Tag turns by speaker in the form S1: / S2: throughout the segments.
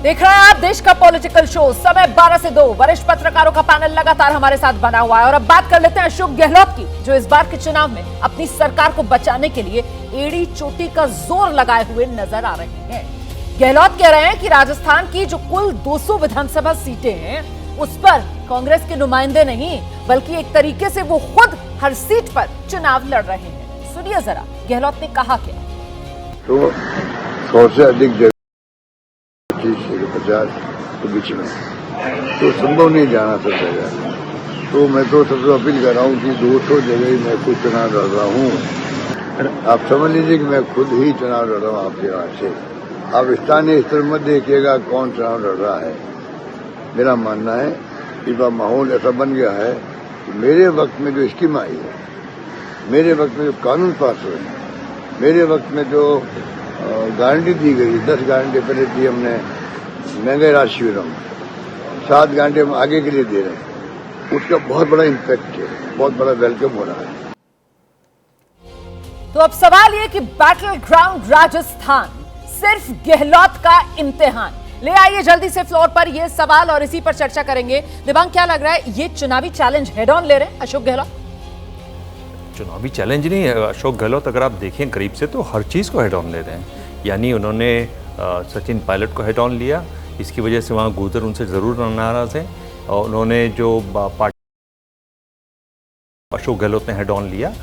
S1: देख रहे हैं आप देश का पॉलिटिकल शो। समय 12 से 2 वरिष्ठ पत्रकारों का पैनल लगातार हमारे साथ बना हुआ है और अब बात कर लेते हैं अशोक गहलोत की, जो इस बार के चुनाव में अपनी सरकार को बचाने के लिए एड़ी चोटी का जोर लगाए हुए नजर आ रहे हैं। गहलोत कह रहे हैं कि राजस्थान की जो कुल 200 विधानसभा सीटें हैं उस पर कांग्रेस के नुमाइंदे नहीं बल्कि एक तरीके से वो खुद हर सीट पर चुनाव लड़ रहे हैं। सुनिए जरा गहलोत ने कहा क्या।
S2: तो 100 से अधिक 50 के बीच में तो संभव नहीं जाना सब जगह। तो मैं तो सबसे अपील कर रहा हूँ कि 200 जगह मैं खुद चुनाव लड़ रहा हूँ। आप समझ लीजिए कि मैं खुद ही चुनाव लड़ रहा हूँ आपके यहाँ से। आप स्थानीय स्तर में देखिएगा कौन चुनाव लड़ रहा है। मेरा मानना है कि वह माहौल ऐसा बन गया है कि मेरे वक्त में जो स्कीम आई है, मेरे वक्त में जो कानून पास हुए, मेरे वक्त में जो गारंटी दी गई, 10 गारंटी पहले दी हमने महंगाई राशि शिविरों में, 7 गारंटी हम आगे के लिए दे रहे हैं, उसका बहुत बड़ा इम्पैक्ट है, बहुत बड़ा वेलकम हो रहा है।
S1: तो अब सवाल ये कि बैटल ग्राउंड राजस्थान सिर्फ गहलोत का इम्तिहान। ले आइए जल्दी से फ्लोर पर ये सवाल और इसी पर चर्चा करेंगे। दिव्यांग, क्या लग रहा है, ये चुनावी चैलेंज हेड ऑन ले रहे हैं अशोक गहलोत?
S3: चुनावी चैलेंज नहीं है। अशोक गहलोत अगर आप देखें करीब से तो हर चीज़ को हेड ऑन ले रहे हैं। यानी उन्होंने सचिन पायलट को हेड ऑन लिया, इसकी वजह से वहाँ गुजर उनसे ज़रूर नाराज़ हैं। और उन्होंने जो पार्टी अशोक गहलोत ने हेड ऑन लिया।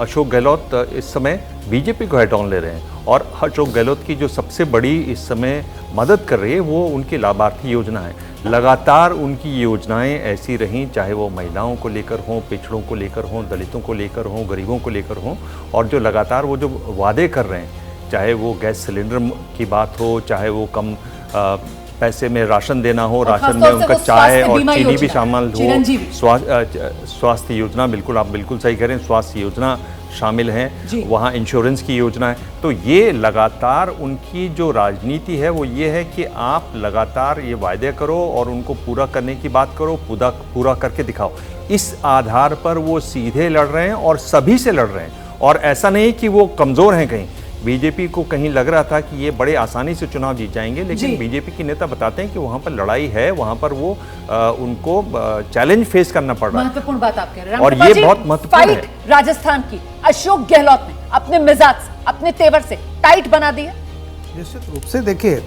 S3: अशोक गहलोत इस समय बीजेपी को हेड ऑन ले रहे हैं और अशोक गहलोत की जो सबसे बड़ी इस समय मदद कर रही है वो उनकी लाभार्थी योजना है। लगातार उनकी योजनाएं ऐसी रहीं, चाहे वो महिलाओं को लेकर हों, पिछड़ों को लेकर हों, दलितों को लेकर हों, गरीबों को लेकर हों, और जो लगातार वो जो वादे कर रहे हैं, चाहे वो गैस सिलेंडर की बात हो, चाहे वो कम पैसे में राशन देना हो, राशन में उनका चाय और चीनी भी शामिल हो, स्वास्थ्य योजना, बिल्कुल आप बिल्कुल सही कह रहे हैं, स्वास्थ्य योजना शामिल हैं, वहाँ इंश्योरेंस की योजना है। तो ये लगातार उनकी जो राजनीति है वो ये है कि आप लगातार ये वायदे करो और उनको पूरा करने की बात करो, पूरा करके दिखाओ। इस आधार पर वो सीधे लड़ रहे हैं और सभी से लड़ रहे हैं। और ऐसा नहीं कि वो कमज़ोर हैं कहीं। बीजेपी को कहीं लग रहा था कि ये बड़े आसानी से चुनाव जीत जाएंगे, लेकिन बीजेपी के नेता बताते हैं कि वहाँ पर लड़ाई है, वहाँ पर वो उनको चैलेंज फेस करना पड़ रहा है।
S1: महत्वपूर्ण बात आप कह रहे हैं
S3: और ये बहुत महत्वपूर्ण है।
S1: राजस्थान की अशोक गहलोत ने अपने मिजाज से, अपने तेवर से टाइट बना दी है।
S4: निश्चित रूप से देखिए,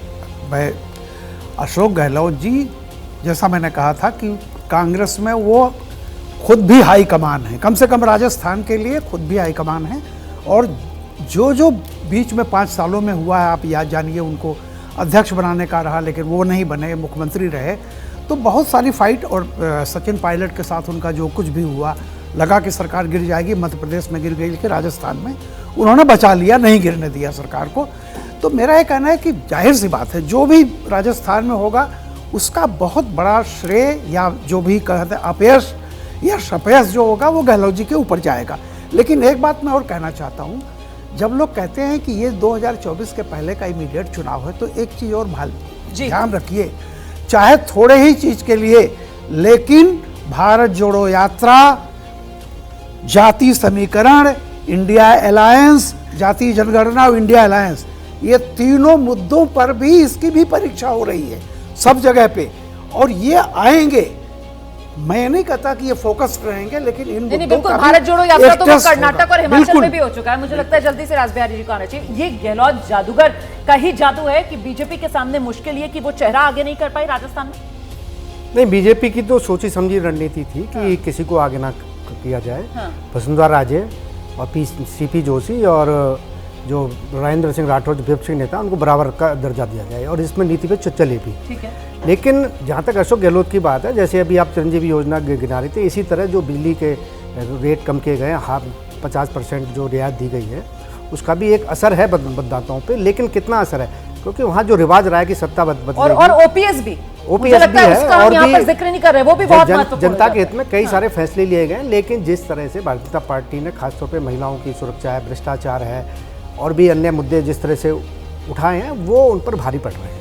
S4: मैं अशोक गहलोत जी, जैसा मैंने कहा था कि कांग्रेस में वो खुद भी हाई कमान है, कम से कम राजस्थान के लिए खुद भी हाई कमान है। और जो बीच में 5 सालों में हुआ है, आप याद जानिए, उनको अध्यक्ष बनाने का रहा लेकिन वो नहीं बने, मुख्यमंत्री रहे। तो बहुत सारी फाइट और सचिन पायलट के साथ उनका जो कुछ भी हुआ, लगा कि सरकार गिर जाएगी, मध्य प्रदेश में गिर गई, लेकिन राजस्थान में उन्होंने बचा लिया, नहीं गिरने दिया सरकार को। तो मेरा ये कहना है कि जाहिर सी बात है, जो भी राजस्थान में होगा उसका बहुत बड़ा श्रेय या जो भी कहते हैं अपयश या सपयश जो होगा वो गहलोत जी के ऊपर जाएगा। लेकिन एक बात मैं और कहना चाहता हूँ, जब लोग कहते हैं कि ये 2024 के पहले का इमीडिएट चुनाव है, तो एक चीज़ और ध्यान रखिए, चाहे थोड़े ही चीज़ के लिए, लेकिन भारत जोड़ो यात्रा, जाति समीकरण, इंडिया अलायंस, जाति जनगणना और इंडिया अलायंस, ये तीनों मुद्दों पर भी इसकी भी परीक्षा हो रही है सब जगह पे। और ये आएंगे, मैं नहीं कहता कि ये फोकस रहेंगे, लेकिन इन मुद्दों का
S1: भारत जोड़ो यात्रा तो कर्नाटक और हिमाचल में भी हो चुका है। मुझे लगता है जल्दी से रासबिहारी जी को आना चाहिए। ये गहलोत जादूगर का ही जादू है कि बीजेपी के सामने मुश्किल ये कि वो चेहरा आगे नहीं कर पाई राजस्थान में।
S5: नहीं, बीजेपी की तो सोची समझी रणनीति थी कि किसी को आगे ना किया जाए। वसुंधरा राजे और सीपी जोशी और जो राजेंद्र सिंह राठौर, जो विपक्षी नेता, उनको बराबर का दर्जा दिया जाए और इसमें नीति पे चले भी।
S1: ठीक है।
S5: लेकिन जहाँ तक अशोक गहलोत की बात है, जैसे अभी आप चिरंजीवी योजना गिना रहे थे, इसी तरह जो बिजली के रेट कम किए गए, 50% जो रियायत दी गई है, उसका भी एक असर है मतदाताओं पे। लेकिन कितना असर है, क्योंकि वहाँ जो रिवाज रहा है कि सत्ता बदलेगी, और
S1: ओपीएस भी
S5: है और भी
S1: जिक्र नहीं कर रहे, वो भी बहुत महत्वपूर्ण है।
S5: जनता के हित में कई सारे फैसले लिए गए। लेकिन जिस तरह से भारतीय जनता पार्टी ने खासतौर पर महिलाओं की सुरक्षा है, भ्रष्टाचार है और भी अन्य मुद्दे जिस तरह से उठाए हैं, वो उन पर भारी पड़ रहे हैं।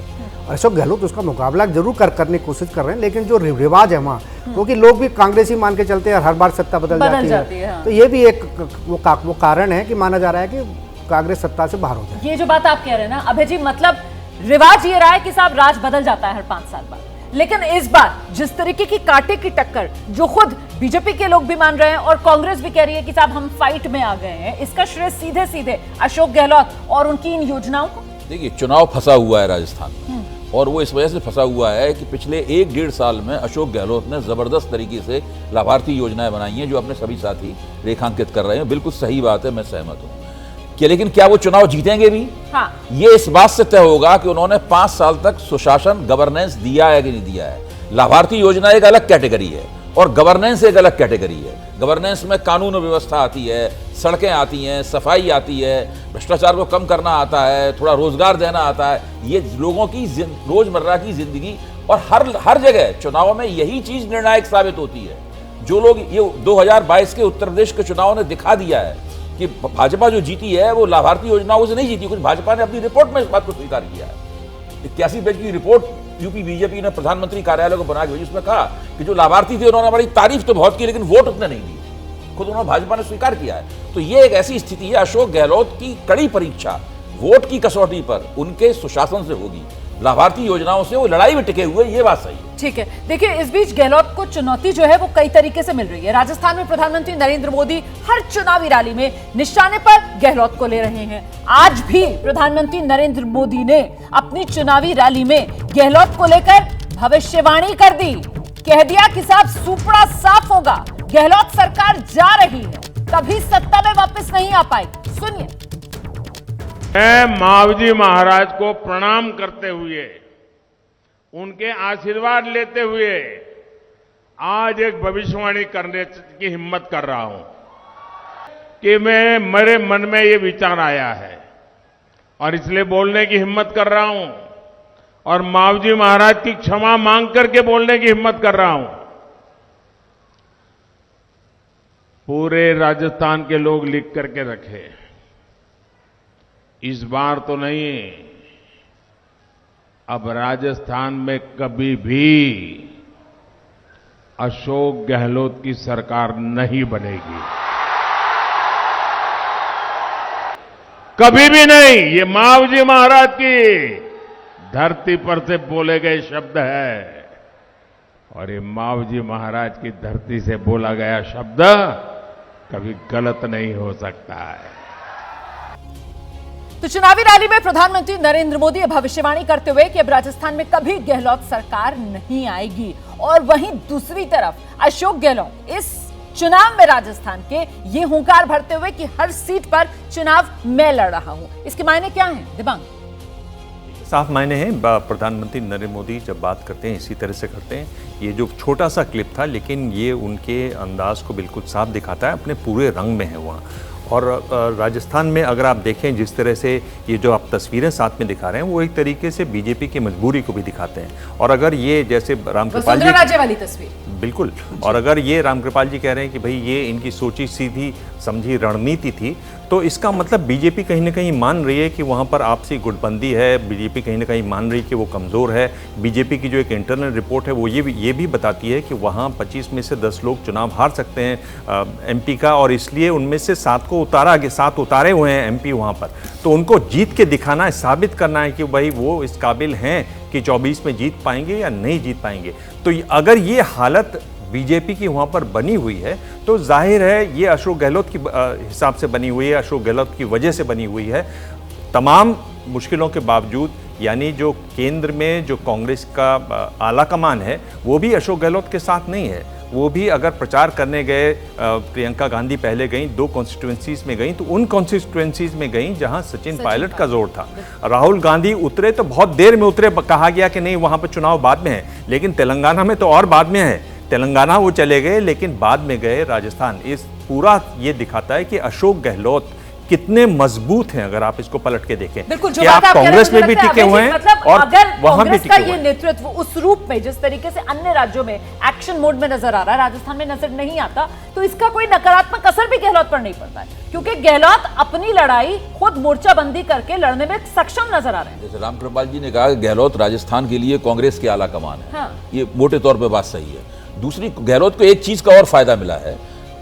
S5: और अशोक गहलोत उसका मुकाबला जरूर करने की कोशिश कर रहे हैं, लेकिन जो रिवाज है वहाँ, क्योंकि लोग भी कांग्रेसी मान के चलते हैं, हर बार सत्ता बदल जाती है। तो ये भी एक वो कारण है कि माना जा रहा है कि कांग्रेस सत्ता से बाहर हो जाए।
S1: ये जो बात आप कह रहे हैं ना अभय जी, मतलब रिवाज ये रहा है कि साहब राज बदल जाता है हर 5 साल बाद, लेकिन इस बार जिस तरीके की कांटे की टक्कर जो खुद बीजेपी के लोग भी मान रहे हैं और कांग्रेस भी कह रही है कि साहब हम फाइट में आ गए हैं, इसका श्रेय सीधे सीधे अशोक गहलोत और उनकी इन योजनाओं को।
S6: देखिए, चुनाव फंसा हुआ है राजस्थान में, और वो इस वजह से फंसा हुआ है कि पिछले 1-1.5 साल में अशोक गहलोत ने जबरदस्त तरीके से लाभार्थी योजनाएं बनाई हैं, जो अपने सभी साथी रेखांकित कर रहे हैं। बिल्कुल सही बात है, मैं सहमत हूँ कि, लेकिन क्या वो चुनाव जीतेंगे भी?
S1: हाँ।
S6: ये इस बात से तय होगा कि उन्होंने 5 साल तक सुशासन गवर्नेंस दिया है कि नहीं दिया है। लाभार्थी योजना एक अलग कैटेगरी है और गवर्नेंस एक अलग कैटेगरी है। गवर्नेंस में कानून और व्यवस्था आती है, सड़कें आती हैं, सफाई आती है, भ्रष्टाचार को कम करना आता है, थोड़ा रोजगार देना आता है। ये लोगों की रोजमर्रा की जिंदगी और हर जगह चुनाव में यही चीज निर्णायक साबित होती है। जो लोग ये 2022 के उत्तर प्रदेश के चुनाव ने दिखा दिया है कि भाजपा जो जीती है वो लाभार्थी योजनाओं से नहीं जीती। कुछ भाजपा ने अपनी रिपोर्ट में इस बात को स्वीकार किया है। 81 पेज की रिपोर्ट यूपी बीजेपी ने प्रधानमंत्री कार्यालय को बना के भेजी, उसमें कहा कि जो लाभार्थी थे उन्होंने हमारी तारीफ तो बहुत की, लेकिन वोट उतने नहीं दिए। खुद उन्होंने भाजपा ने स्वीकार किया है। तो ये एक ऐसी स्थिति है, अशोक गहलोत की कड़ी परीक्षा वोट की कसौटी पर उनके सुशासन से होगी। लाभार्थी योजनाओं से वो लड़ाई में टिके हुए, ये बात सही है।
S1: ठीक है, देखिए इस बीच गहलोत को चुनौती जो है वो कई तरीके से मिल रही है। राजस्थान में प्रधानमंत्री नरेंद्र मोदी हर चुनावी रैली में निशाने पर गहलोत को ले रहे हैं। आज भी प्रधानमंत्री नरेंद्र मोदी ने अपनी चुनावी रैली में गहलोत को लेकर भविष्यवाणी कर दी, कह दिया कि साहब सुपड़ा साफ होगा, गहलोत सरकार जा रही है, कभी सत्ता में वापस नहीं आ पाएगी। सुनिए।
S7: मैं मावजी महाराज को प्रणाम करते हुए, उनके आशीर्वाद लेते हुए आज एक भविष्यवाणी करने की हिम्मत कर रहा हूं कि मेरे मन में ये विचार आया है और इसलिए बोलने की हिम्मत कर रहा हूं और मावजी महाराज की क्षमा मांग करके बोलने की हिम्मत कर रहा हूं। पूरे राजस्थान के लोग लिख करके रखे, इस बार तो नहीं, अब राजस्थान में कभी भी अशोक गहलोत की सरकार नहीं बनेगी, कभी भी नहीं। ये मावजी महाराज की धरती पर से बोले गए शब्द है और ये मावजी महाराज की धरती से बोला गया शब्द कभी गलत नहीं हो सकता है।
S1: तो चुनावी रैली में प्रधानमंत्री नरेंद्र मोदी भविष्यवाणी करते हुए कि अब राजस्थान में कभी गहलोत सरकार नहीं आएगी, और वहीं दूसरी तरफ अशोक गहलोत इस चुनाव में राजस्थान के ये हुंकार भरते हुए कि हर सीट पर चुनाव मैं लड़ रहा हूं। इसके मायने क्या हैं दिबांग?
S3: साफ मायने हैं। प्रधानमंत्री नरेंद्र मोदी जब बात करते हैं इसी तरह से करते हैं। ये जो छोटा सा क्लिप था, लेकिन ये उनके अंदाज को बिल्कुल साफ दिखाता है, अपने पूरे रंग में है वहाँ। और राजस्थान में अगर आप देखें जिस तरह से ये जो आप तस्वीरें साथ में दिखा रहे हैं, वो एक तरीके से बीजेपी की मजबूरी को भी दिखाते हैं। और अगर ये जैसे रामकृपाल जी
S1: राज्य वाली तस्वीर, बिल्कुल,
S3: और अगर ये रामकृपाल जी कह रहे हैं कि भाई ये इनकी सोची सीधी समझी रणनीति थी, तो इसका मतलब बीजेपी कहीं ना कहीं मान रही है कि वहाँ पर आपसी गुटबंदी है। बीजेपी कहीं ना कहीं मान रही है कि वो कमज़ोर है। बीजेपी की जो एक इंटरनल रिपोर्ट है वो ये भी बताती है कि वहाँ 25 में से 10 लोग चुनाव हार सकते हैं एमपी का, और इसलिए उनमें से 7 को सात उतारे हुए हैं एमपी वहाँ पर। तो उनको जीत के दिखाना है, साबित करना है कि भाई वो इस काबिल हैं कि 24 में जीत पाएंगे या नहीं जीत पाएंगे। तो अगर ये हालत बीजेपी की वहाँ पर बनी हुई है तो जाहिर है ये अशोक गहलोत की हिसाब से बनी हुई है, अशोक गहलोत की वजह से बनी हुई है। तमाम मुश्किलों के बावजूद, यानी जो केंद्र में जो कांग्रेस का आला कमान है वो भी अशोक गहलोत के साथ नहीं है। वो भी अगर प्रचार करने गए, प्रियंका गांधी पहले गई, 2 कॉन्स्टिट्यूएंसीज में गई, तो उन कॉन्स्टिट्यूएंसीज में गई जहां सचिन पायलट का जोर था। राहुल गांधी उतरे तो बहुत देर में उतरे, कहा गया कि नहीं वहां पर चुनाव बाद में है, लेकिन तेलंगाना में तो और बाद में है। तेलंगाना वो चले गए, लेकिन बाद में गए राजस्थान। इस पूरा ये दिखाता है कि अशोक गहलोत कितने मजबूत हैं अगर आप इसको पलट के देखें।
S1: बिल्कुल, जो
S3: कि आप कांग्रेस में भी टिके हुए हैं,
S1: मतलब
S3: और
S1: अगर
S3: वहां भी
S1: कांग्रेस का
S3: टिके
S1: ये
S3: हुए
S1: नेतृत्व उस रूप में जिस तरीके से अन्य राज्यों में एक्शन मोड में नजर आ रहा है, राजस्थान में नजर नहीं आता, तो इसका कोई नकारात्मक असर भी गहलोत पर नहीं पड़ता है, क्योंकि गहलोत अपनी लड़ाई खुद मोर्चाबंदी करके लड़ने में सक्षम नजर आ रहे हैं।
S6: जैसे रामकृपाल जी ने कहा कि गहलोत राजस्थान के लिए कांग्रेस के आला कमान है।
S1: हाँ।
S6: ये मोटे तौर पे बात सही है। दूसरी, गहलोत को एक चीज का और फायदा मिला है,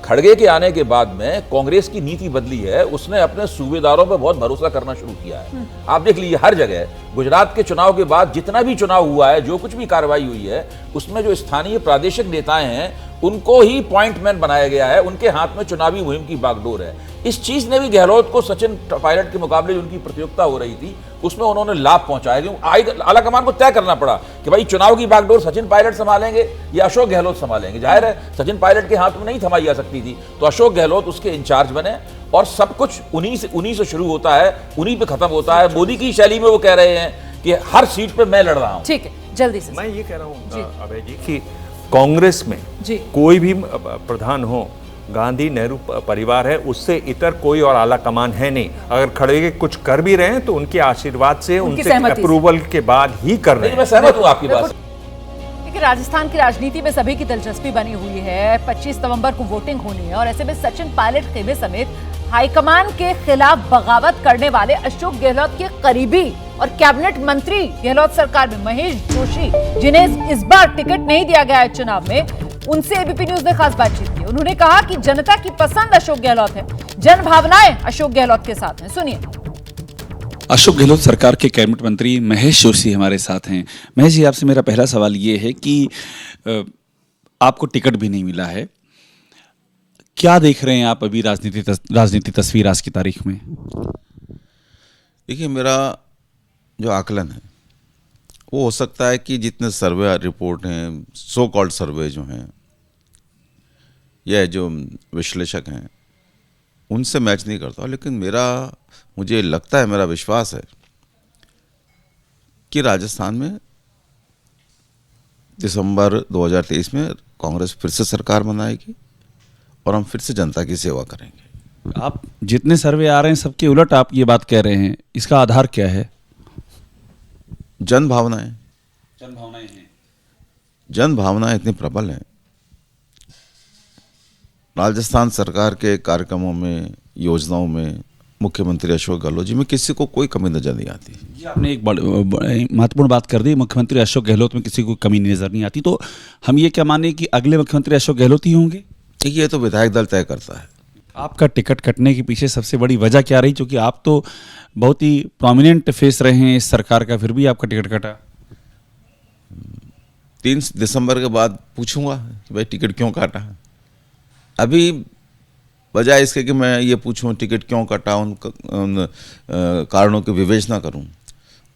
S6: खड़गे के आने के बाद में कांग्रेस की नीति बदली है, उसने अपने सूबेदारों पर बहुत भरोसा करना शुरू किया है। आप देख लीजिए हर जगह गुजरात के चुनाव के बाद जितना भी चुनाव हुआ है, जो कुछ भी कार्रवाई हुई है, उसमें जो स्थानीय प्रादेशिक नेताएं हैं उनको ही पॉइंटमैन बनाया गया है, उनके हाथ में चुनावी मुहिम की बागडोर है। इस चीज ने भी गहलोत को सचिन पायलट के मुकाबले जो उनकी प्रतियोगिता हो रही थी उसमें उन्होंने लाभ पहुंचाया, क्योंकि आला कमान को तय करना पड़ा कि भाई चुनाव की बागडोर सचिन पायलट संभालेंगे या अशोक गहलोत संभालेंगे। जाहिर है सचिन पायलट के हाथ में नहीं थमाई जा सकती थी, तो अशोक गहलोत उसके इंचार्ज बने और सब कुछ उन्हीं से शुरू होता है, उन्हीं पे खत्म होता है। मोदी की शैली में वो कह रहे हैं कि हर सीट पे मैं लड़ रहा हूं।
S1: ठीक है, जल्दी से
S3: मैं ये कह रहा हूँ अभय जी कि कांग्रेस में
S1: जी
S3: कोई भी प्रधान हो, गांधी नेहरू परिवार है, उससे इतर कोई और आला कमान है नहीं। अगर खड़गे कुछ कर भी रहे हैं तो उनके आशीर्वाद से, उनसे अप्रूवल के बाद ही कर रहे हैं।
S6: मैं सहमत हूं आपकी बात।
S1: देखिए, राजस्थान की राजनीति में सभी की दिलचस्पी बनी हुई है। 25 नवंबर को वोटिंग होनी है और ऐसे में सचिन पायलट खेमे समेत हाईकमान के खिलाफ बगावत करने वाले अशोक गहलोत के करीबी और कैबिनेट मंत्री गहलोत सरकार में महेश जोशी, जिन्हें इस बार टिकट नहीं दिया गया है चुनाव में, उनसे एबीपी न्यूज ने खास बातचीत की। उन्होंने कहा कि जनता की पसंद अशोक गहलोत है, जन भावनाएं अशोक गहलोत के साथ हैं। सुनिए।
S8: अशोक गहलोत सरकार के कैबिनेट मंत्री महेश जोशी हमारे साथ हैं। महेश जी, आपसे मेरा पहला सवाल ये है कि आपको टिकट भी नहीं मिला है, क्या देख रहे हैं आप अभी राजनीति तस्वीर आज की तारीख में?
S9: देखिए, मेरा जो आकलन है वो हो सकता है कि जितने सर्वे रिपोर्ट हैं, सो कॉल्ड सर्वे जो हैं या जो विश्लेषक हैं, उनसे मैच नहीं करता, लेकिन मुझे लगता है, मेरा विश्वास है कि राजस्थान में दिसंबर 2023 में कांग्रेस फिर से सरकार बनाएगी और हम फिर से जनता की सेवा करेंगे।
S8: आप जितने सर्वे आ रहे हैं सबके उलट आप ये बात कह रहे हैं, इसका आधार क्या है?
S9: जन भावनाएं हैं। जन भावनाएं इतनी प्रबल हैं। राजस्थान सरकार के कार्यक्रमों में, योजनाओं में मुख्यमंत्री अशोक गहलोत जी में किसी को कोई कमी नजर नहीं आती।
S8: आपने एक महत्वपूर्ण बात कर दी, मुख्यमंत्री अशोक गहलोत में किसी को कमी नजर नहीं आती, तो हम ये क्या माने कि अगले मुख्यमंत्री अशोक गहलोत ही होंगे?
S9: ये तो विधायक दल तय करता है।
S8: आपका टिकट कटने के पीछे सबसे बड़ी वजह क्या रही? क्योंकि आप तो बहुत ही प्रोमिनेंट फेस रहे हैं इस सरकार का, फिर भी आपका टिकट कटा।
S9: 3 दिसंबर के बाद पूछूंगा कि भाई टिकट क्यों काटा। अभी बजाय इसके कि मैं ये पूछूं टिकट क्यों कटा, उन कारणों की विवेचना करूं,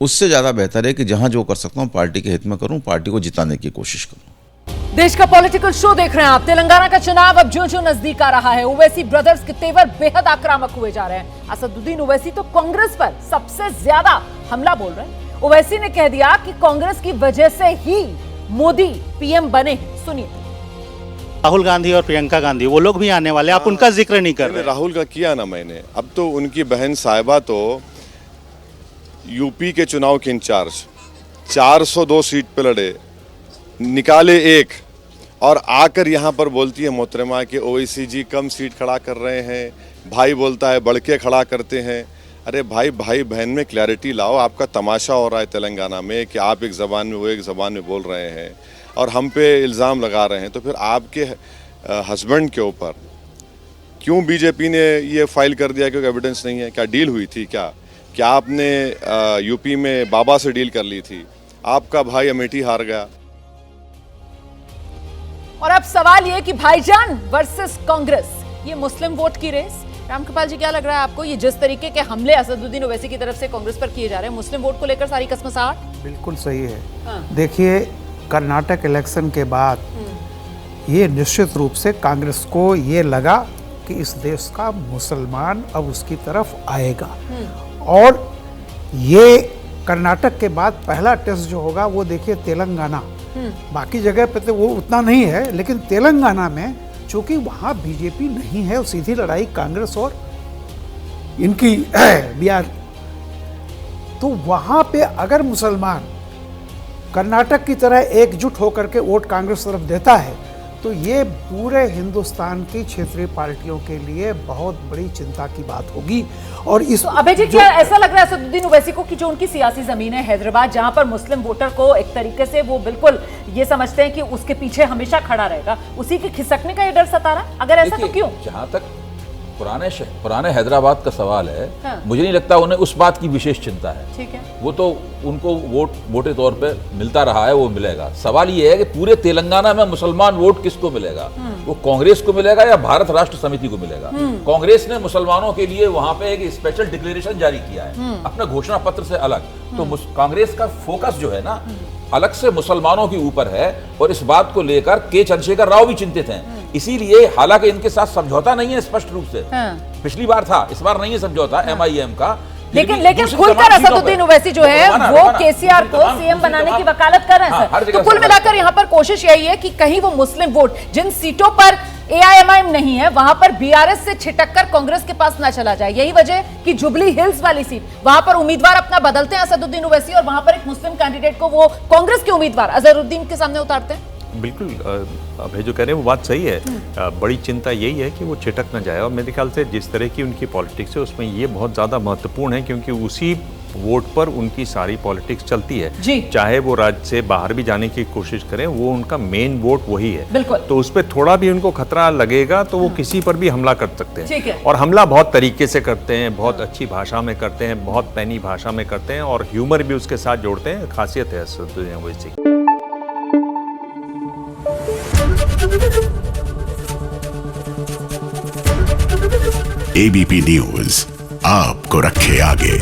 S9: उससे ज़्यादा बेहतर है कि जहां जो कर सकता हूं पार्टी के हित में करूं, पार्टी को जिताने की कोशिश करूं।
S1: देश का पॉलिटिकल शो देख रहे हैं आप। तेलंगाना का चुनाव अब ज्यों-ज्यों नजदीक आ रहा है, ओवैसी ब्रदर्स के तेवर बेहद आक्रामक हुए जा रहे हैं। असदुद्दीन ओवैसी तो कांग्रेस पर सबसे ज्यादा हमला बोल रहे हैं। ओवैसी ने कह दिया कि कांग्रेस की वजह से ही मोदी पीएम बने। सुनिए।
S10: राहुल गांधी और प्रियंका गांधी, वो लोग भी आने वाले, आप उनका जिक्र नहीं कर रहे।
S11: राहुल का किया ना मैंने। अब तो उनकी बहन साहिबा तो यूपी के चुनाव के इंचार्ज, 402 सीट पे लड़े, निकाले एक, और आकर यहाँ पर बोलती है मोहतरमा कि ओवैसी जी कम सीट खड़ा कर रहे हैं, भाई बोलता है बढ़ के खड़ा करते हैं। अरे भाई बहन में क्लैरिटी लाओ। आपका तमाशा हो रहा है तेलंगाना में कि आप एक ज़बान में, वो एक ज़बान में बोल रहे हैं और हम पे इल्ज़ाम लगा रहे हैं। तो फिर आपके हस्बैंड के ऊपर क्यों बीजेपी ने ये फाइल कर दिया क्योंकि एविडेंस नहीं है? क्या डील हुई थी? क्या आपने यूपी में बाबा से डील कर ली थी? आपका भाई अमेठी हार गया।
S1: और अब सवाल ये कि भाईजान वर्सेस कांग्रेस, ये मुस्लिम वोट की रेस। रामकृपाल जी, क्या लग रहा है आपको, ये जिस तरीके के हमले असदुद्दीन ओवैसी की तरफ से कांग्रेस पर किए जा रहे हैं, मुस्लिम वोट को लेकर सारी कसमसाहट?
S4: बिल्कुल सही है। देखिए, कर्नाटक इलेक्शन के बाद ये निश्चित रूप से कांग्रेस को ये लगा कि इस देश का मुसलमान अब उसकी तरफ आएगा, और ये कर्नाटक के बाद पहला टेस्ट जो होगा वो देखिए तेलंगाना। बाकी जगह पे तो वो उतना नहीं है, लेकिन तेलंगाना में चूंकि वहां बीजेपी नहीं है, सीधी लड़ाई कांग्रेस और इनकी बिहार, तो वहां पे अगर मुसलमान कर्नाटक की तरह एकजुट होकर के वोट कांग्रेस तरफ देता है तो ये पूरे हिंदुस्तान की क्षेत्रीय पार्टियों के लिए बहुत बड़ी चिंता की बात होगी। और इस
S1: तो अभय जी, क्या ऐसा लग रहा है असदुद्दीन ओवैसी को कि जो उनकी सियासी जमीन है हैदराबाद, जहां पर मुस्लिम वोटर को एक तरीके से वो बिल्कुल ये समझते हैं कि उसके पीछे हमेशा खड़ा रहेगा, उसी के खिसकने का ये डर सता रहा है? अगर ऐसा तो क्यों?
S6: जहां तक पुराने हैदराबाद का सवाल है,
S1: हाँ।
S6: मुझे नहीं लगता उन्हें उस बात की विशेष चिंता है।
S1: ठीक है,
S6: वो तो उनको मोटे तौर पे मिलता रहा है, वो मिलेगा। सवाल ये है कि पूरे तेलंगाना में मुसलमान वोट किसको मिलेगा? वो कांग्रेस को मिलेगा या भारत राष्ट्र समिति को मिलेगा? कांग्रेस ने मुसलमानों के लिए वहां पे एक स्पेशल डिक्लेरेशन जारी किया है अपने घोषणा पत्र से अलग। तो कांग्रेस का फोकस जो है ना अलग से मुसलमानों के ऊपर है, और इस बात को लेकर के चंद्रशेखर राव भी चिंतित हैं। इसीलिए हालांकि इनके साथ समझौता नहीं है स्पष्ट रूप से, पिछली बार था, इस बार नहीं है समझौता MIM का।
S1: लेकिन खुलकर असदुद्दीन ओवैसी जो है वो केसीआर को सीएम बनाने की वकालत कर रहे हैं सर। तो कुल मिलाकर यहाँ पर कोशिश यही है कि कहीं वो मुस्लिम वोट जिन सीटों पर AIMIM नहीं है वहां पर BRS से छिटक कर कांग्रेस के पास ना चला जाए। यही वजह कि जुबली हिल्स वाली सीट, वहां पर उम्मीदवार अपना बदलते हैं असदुद्दीन ओवैसी, और वहां पर एक मुस्लिम कैंडिडेट को वो कांग्रेस के उम्मीदवार अजहरुद्दीन के सामने उतारते हैं।
S3: बिल्कुल अभय जो कह रहे हैं वो बात सही है। बड़ी चिंता यही है कि वो छिटक ना जाए, और मेरे ख्याल से जिस तरह की उनकी पॉलिटिक्स है उसमें ये बहुत ज़्यादा महत्वपूर्ण है, क्योंकि उसी वोट पर उनकी सारी पॉलिटिक्स चलती है जी। चाहे वो राज्य से बाहर भी जाने की कोशिश करें, वो उनका मेन वोट वही है।
S1: बिल्कुल।
S3: तो उस पर थोड़ा भी उनको खतरा लगेगा तो वो किसी पर भी हमला कर सकते हैं।
S1: ठीक है।
S3: और हमला बहुत तरीके से करते हैं, बहुत अच्छी भाषा में करते हैं, बहुत पैनी भाषा में करते हैं, और ह्यूमर भी उसके साथ जोड़ते हैं। खासियत है असदुद्दीन ओवैसी।
S12: ABP न्यूज आपको रखे आगे।